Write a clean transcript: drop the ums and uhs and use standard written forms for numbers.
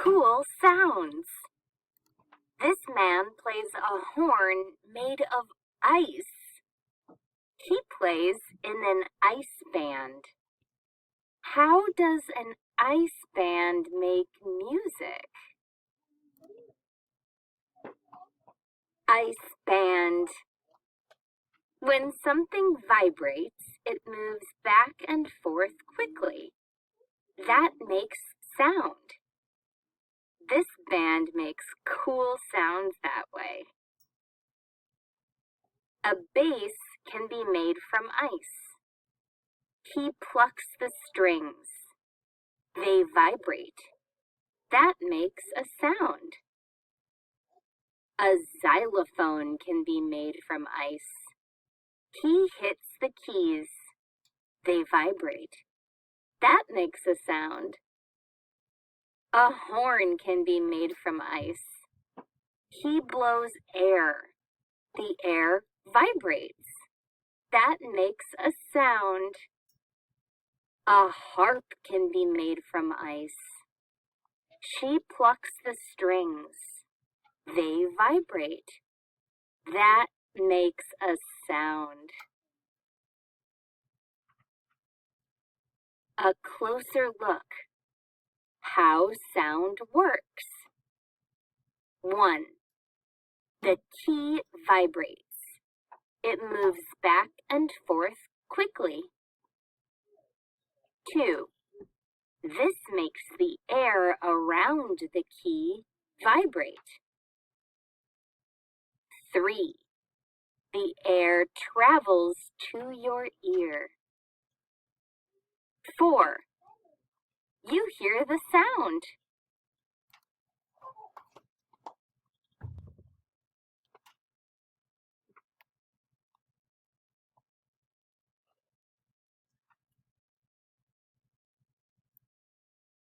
cool sounds. This man plays a horn made of ice. He plays in an ice band. How does an ice band make music? Ice band. When something vibrates, it moves back and forth quickly. That makes sound. This band makes cool sounds that way. A bass can be made from ice. He plucks the strings. They vibrate. That makes a sound. A xylophone can be made from ice. He hits the keys. They vibrate. That makes a sound. A horn can be made from ice. He blows air. The air vibrates. That makes a sound. A harp can be made from ice. She plucks the strings. They vibrate. That makes a sound. A closer look. How sound works. 1. The key vibrates. It moves back and forth quickly. 2. This makes the air around the key vibrate. 3. The air travels to your ear. 4. You hear the sound.